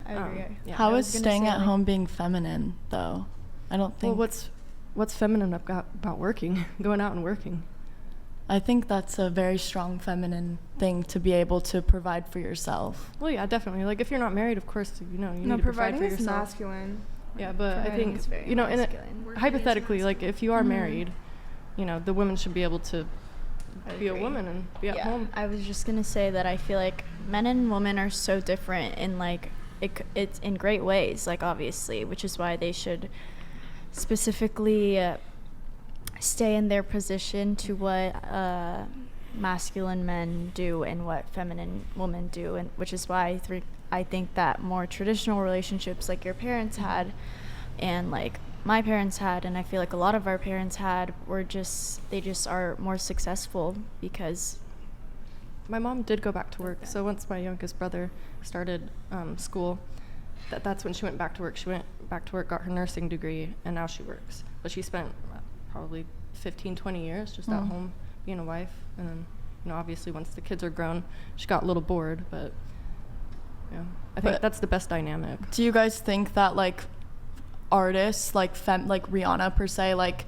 I agree. Yeah. How is staying at home being feminine, though? I don't think... Well, what's feminine about working, going out and working? I think that's a very strong feminine thing to be able to provide for yourself. Well, yeah, definitely. Like, if you're not married, of course, you need to provide for yourself. Masculine. Yeah, but I think, hypothetically, like, if you are married, the women should be able to be a woman and be at home. I was just gonna say that I feel like men and women are so different in, like, it's in great ways, like, obviously, which is why they should specifically stay in their position to what masculine men do and what feminine women do, and which is why I think that more traditional relationships like your parents had and like my parents had, and I feel like a lot of our parents had, they just are more successful because my mom did go back to work. So once my youngest brother started school, that's when she went back to work. She went back to work, got her nursing degree, and now she works. But she spent probably 15, 20 years just at home being a wife. And then, obviously once the kids are grown, she got a little bored, but yeah, I think that's the best dynamic. Do you guys think that, like, artists, like Rihanna per se, like,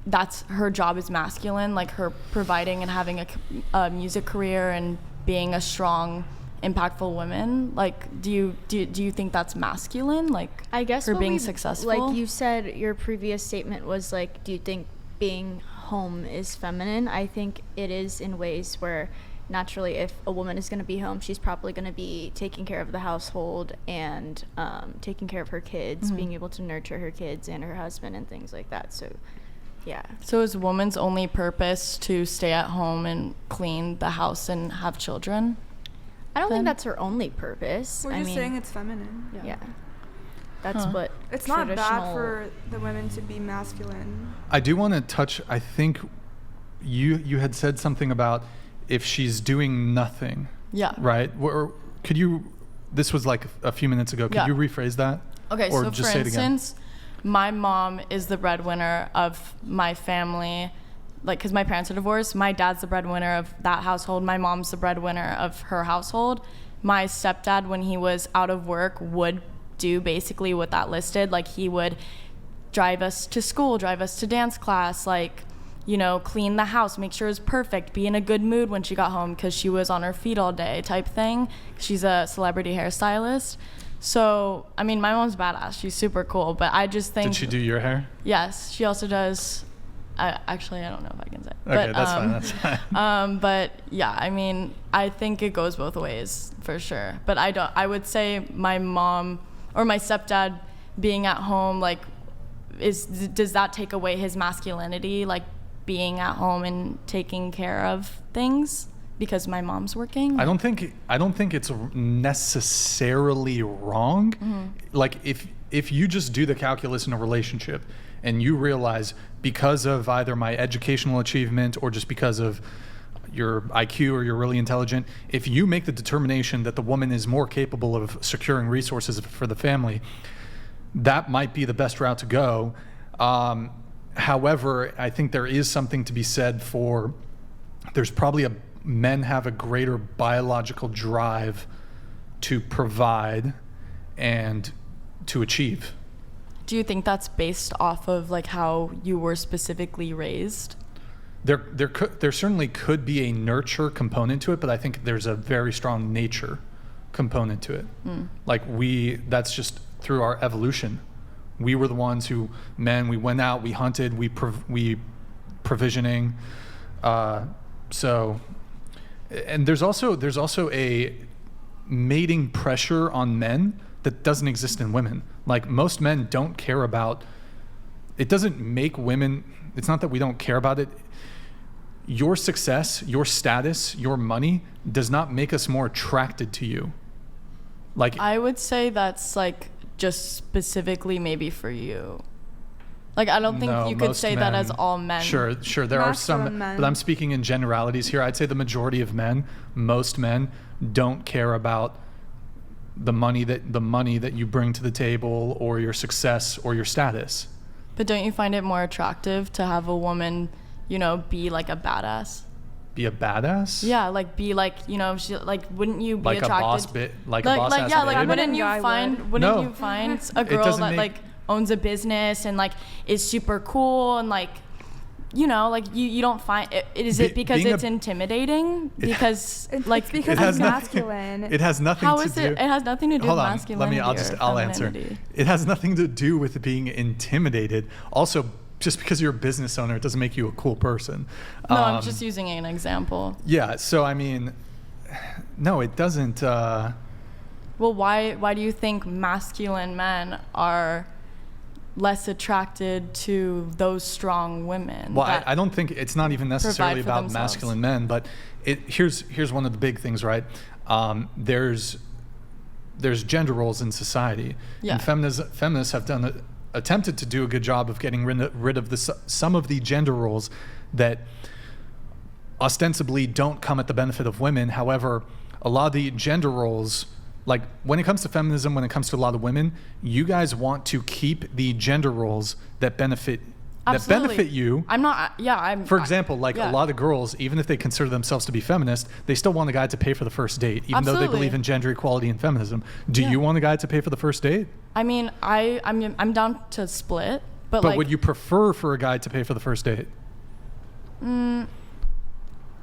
that's her job is masculine, like her providing and having a music career and being a strong, impactful woman? Like, do you think that's masculine? Like, I guess her being successful? Like you said, your previous statement was like, do you think being home is feminine? I think it is in ways where naturally if a woman is going to be home, she's probably going to be taking care of the household and taking care of her kids, being able to nurture her kids and her husband and things like that. So yeah. So is woman's only purpose to stay at home and clean the house and have children? I don't think that's her only purpose. We're just saying it's feminine. Yeah. That's what it's not bad for the women to be masculine. I do want to touch, I think you had said something about if she's doing nothing. Yeah. Right? Or could you, this was like a few minutes ago, could you rephrase that? Okay, or so just for say it again? instance, my mom is the breadwinner of my family, like, because my parents are divorced. My dad's the breadwinner of that household. My mom's the breadwinner of her household. My stepdad, when he was out of work, would do basically what that listed. Like, he would drive us to school, drive us to dance class, like, clean the house, make sure it was perfect, be in a good mood when she got home because she was on her feet all day type thing. She's a celebrity hairstylist. So, I mean, my mom's badass. She's super cool, but I just think... Did she do your hair? Yes, she also does... Actually, I don't know if I can say. Okay, that's fine. But yeah, I mean, I think it goes both ways for sure. But I would say my mom or my stepdad being at home, like, does that take away his masculinity, like being at home and taking care of things because my mom's working? I don't think it's necessarily wrong. Mm-hmm. Like, if you just do the calculus in a relationship and you realize, because of either my educational achievement or just because of your IQ or you're really intelligent, if you make the determination that the woman is more capable of securing resources for the family, that might be the best route to go. However, I think there is something to be said for, there's probably men have a greater biological drive to provide and to achieve. Do you think that's based off of, like, how you were specifically raised? There certainly could be a nurture component to it, but I think there's a very strong nature component to it. Like, that's just through our evolution. We were the ones we went out, we hunted, we provisioning. So, and there's also a mating pressure on men that doesn't exist in women. Like, most men don't care about, it doesn't make women, it's not that we don't care about it. Your success, your status, your money does not make us more attracted to you. Like, I would say that's, like, just specifically maybe for you. Like, I don't think you could say that as all men. Sure. There are some, but I'm speaking in generalities here. I'd say the majority of men, most men, don't care about the money that you bring to the table or your success or your status. But don't you find it more attractive to have a woman, be like a badass? be a badass? Yeah, like be like, you know, she like wouldn't you be Like a attracted boss bit, like a boss ass yeah, like babe? wouldn't you Guy find would. wouldn't No. you find a It girl doesn't that make- like owns a business and like is super cool and like, you know, like you don't find it, is it because Being it's intimidating? Because It's like because has it's nothing- masculine. It has nothing how to is do. it? It has nothing to do Hold with on. masculinity. I'll or answer. femininity. It has nothing to do with being intimidated. Also, just because you're a business owner, it doesn't make you a cool person. No, I'm just using an example. Yeah. So I mean, no, it doesn't. Well, why do you think masculine men are less attracted to those strong women? Well, that I don't think it's not even necessarily provide for about themselves? masculine men, but here's one of the big things, right? There's gender roles in society, Yeah. and feminists have attempted to do a good job of getting rid of some of the gender roles that ostensibly don't come at the benefit of women. However, a lot of the gender roles, like when it comes to feminism, when it comes to a lot of women, you guys want to keep the gender roles that benefit Absolutely. you. I'm not. Yeah, I'm. For example, like yeah. a lot of girls, even if they consider themselves to be feminist, they still want a guy to pay for the first date, even though they Absolutely. believe in gender equality and feminism. Do Yeah. you want a guy to pay for the first date? I mean, I'm down to split, but But like, would you prefer for a guy to pay for the first date?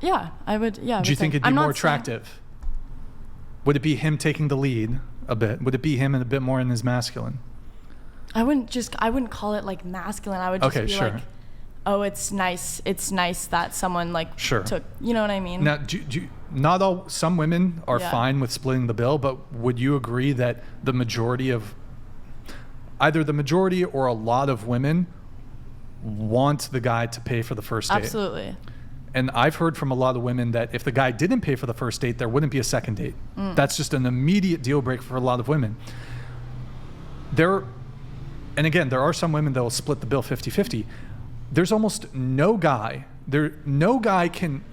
yeah, I would. Yeah. I Do you would think say- it'd be I'm not more saying- attractive? Would it be him taking the lead a bit? Would it be him and a bit more in his masculine? I wouldn't call it like masculine. I would just Okay, be sure. like, oh, it's nice. It's nice that someone like Sure. took. You know what I mean? Now, not all, some women are Yeah. fine with splitting the bill, but would you agree that the majority of, either the majority or a lot of women want the guy to pay for the first date? Absolutely. And I've heard from a lot of women that if the guy didn't pay for the first date, there wouldn't be a second date. That's just an immediate deal breaker for a lot of women. And again, there are some women that will split the bill 50-50. There's almost no guy can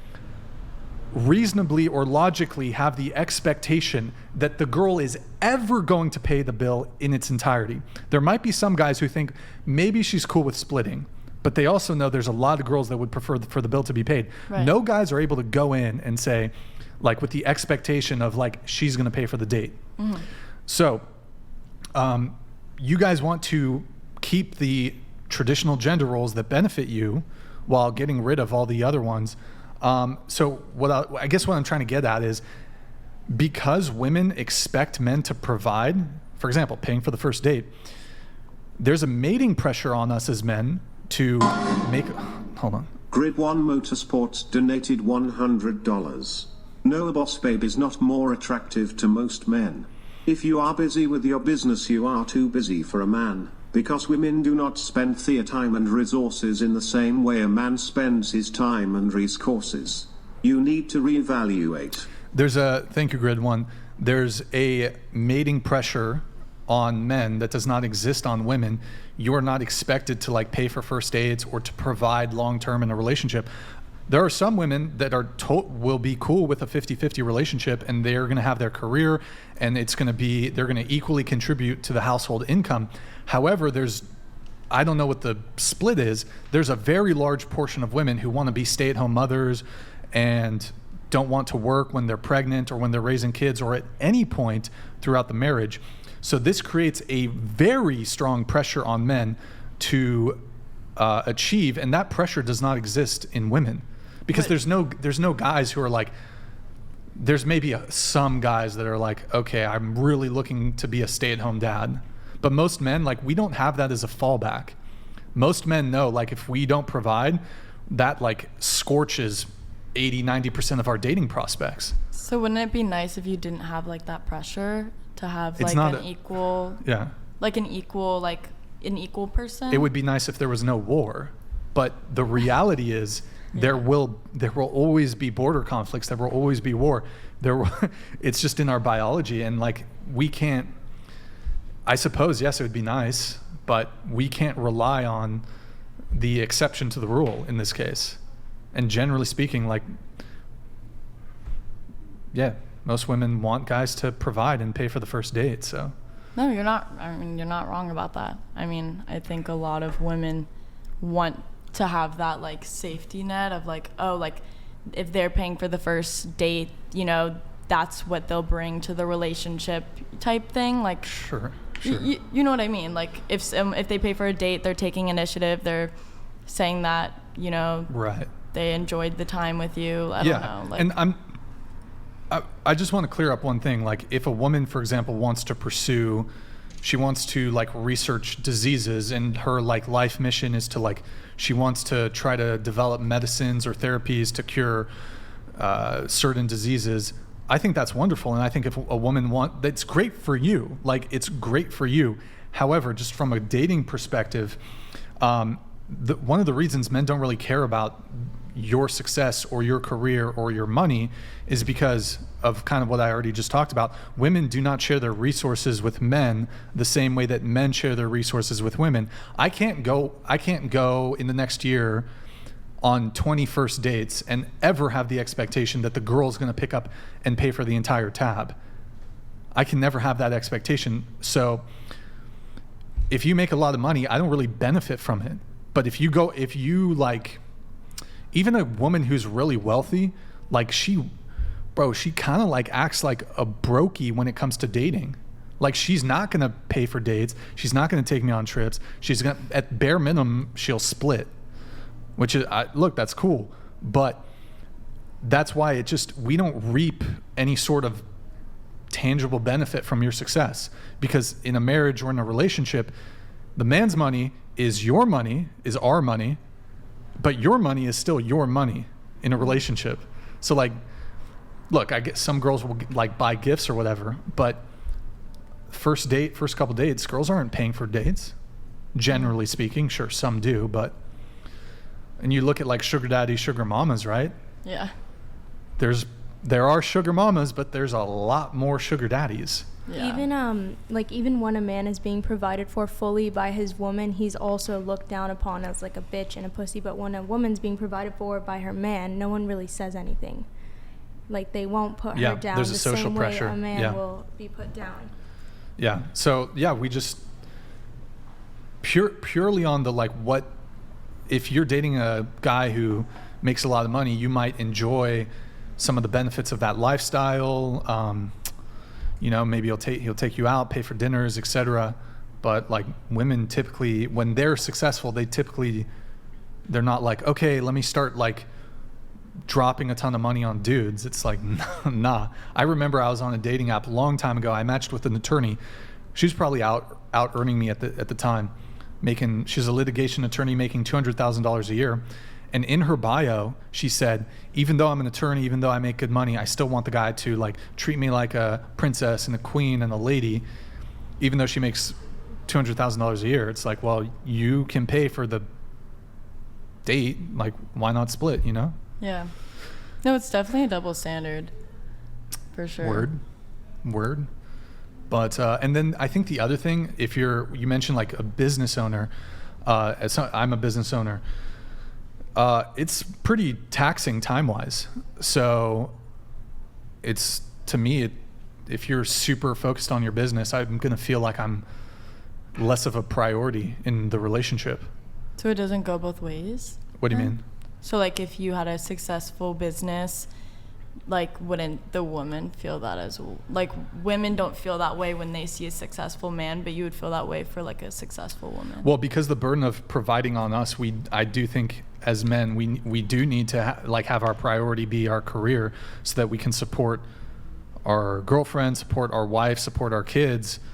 reasonably or logically have the expectation that the girl is ever going to pay the bill in its entirety. There might be some guys who think maybe she's cool with splitting, but they also know there's a lot of girls that would prefer for the bill to be paid. Right. No guys are able to go in and say, like, with the expectation of like she's going to pay for the date. So you guys want to keep the traditional gender roles that benefit you while getting rid of all the other ones. So I guess what I'm trying to get at is, because women expect men to provide, for example, paying for the first date, there's a mating pressure on us as men to make, hold on. Grid 1 Motorsports donated $100. No, a boss babe is not more attractive to most men. If you are busy with your business, you are too busy for a man, because women do not spend their time and resources in the same way a man spends his time and resources. You need to reevaluate. Thank you, Grid 1. There's a mating pressure on men that does not exist on women. You are not expected to like pay for first dates or to provide long-term in a relationship. There are some women that will be cool with a 50-50 relationship, and they're going to have their career, and they're going to equally contribute to the household income. However, I don't know what the split is. There's a very large portion of women who want to be stay-at-home mothers and don't want to work when they're pregnant or when they're raising kids or at any point throughout the marriage. So this creates a very strong pressure on men to achieve, and that pressure does not exist in women, because there's no guys who are like, there's maybe some guys that are like, okay, I'm really looking to be a stay-at-home dad, but most men, like, we don't have that as a fallback. Most men know, like, if we don't provide, that like scorches 80-90% of our dating prospects. So wouldn't it be nice if you didn't have like that pressure to have It's like not an equal person? It would be nice if there was no war, but the reality is there will always be border conflicts. There will always be war. It's just in our biology, and like we can't. I suppose yes, it would be nice, but we can't rely on the exception to the rule in this case. And generally speaking, like, yeah, most women want guys to provide and pay for the first date. So. No, you're not. I mean, you're not wrong about that. I mean, I think a lot of women want to have that like safety net of like, oh, like if they're paying for the first date, you know, that's what they'll bring to the relationship type thing. Like, Sure. you know what I mean? Like, if they pay for a date, they're taking initiative. They're saying that, you know, Right. they enjoyed the time with you. I don't know. Like, And I just want to clear up one thing. Like, if a woman, for example, wants to like research diseases, and her like life mission is to like, she wants to try to develop medicines or therapies to cure certain diseases. I think that's wonderful. And I think if a woman that's great for you. Like, it's great for you. However, just from a dating perspective, one of the reasons men don't really care about your success or your career or your money is because of kind of what I already just talked about. Women do not share their resources with men the same way that men share their resources with women. I can't go in the next year on 20 first dates and ever have the expectation that the girl's going to pick up and pay for the entire tab. I can never have that expectation. So if you make a lot of money, I don't really benefit from it. But if you like, even a woman who's really wealthy, like she kind of like acts like a brokey when it comes to dating. Like, she's not going to pay for dates. She's not going to take me on trips. She's going to, at bare minimum, she'll split, which is, look, that's cool. But that's why we don't reap any sort of tangible benefit from your success. Because in a marriage or in a relationship, the man's money is your money, is our money, but your money is still your money in a relationship. So like, look, I guess some girls will like buy gifts or whatever, but first couple dates, girls aren't paying for dates, generally speaking. Sure, some do, but, and you look at like sugar daddy, sugar mamas, right? yeah. There are sugar mamas, but there's a lot more sugar daddies. Yeah. Even when a man is being provided for fully by his woman, he's also looked down upon as like a bitch and a pussy. But when a woman's being provided for by her man, no one really says anything. Like, they won't put her down there's a the social same pressure. way a man Yeah. will be put down. Yeah. So yeah, we just purely on the like, what if you're dating a guy who makes a lot of money, you might enjoy some of the benefits of that lifestyle. You know, maybe he'll take you out, pay for dinners, etc. But like, women typically, when they're successful, they're not like, okay, let me start like dropping a ton of money on dudes. It's like, nah. I remember I was on a dating app a long time ago. I matched with an attorney. She was probably out earning me at the time. She's a litigation attorney making $200,000 a year. And in her bio, she said, even though I'm an attorney, even though I make good money, I still want the guy to like treat me like a princess and a queen and a lady, even though she makes $200,000 a year. It's like, well, you can pay for the date. Like, why not split, you know? Yeah. No, it's definitely a double standard, for sure. Word. But, and then I think the other thing, if you mentioned like a business owner, I'm a business owner, it's pretty taxing time-wise. So it's, to me, if you're super focused on your business, I'm going to feel like I'm less of a priority in the relationship. So it doesn't go both ways? What do you mean? So like, if you had a successful business, like, wouldn't the woman feel that as well? Like, women don't feel that way when they see a successful man, but you would feel that way for like a successful woman. Well, because the burden of providing on us, I do think as men, we do need to have our priority be our career, so that we can support our girlfriend, support our wife, support our kids,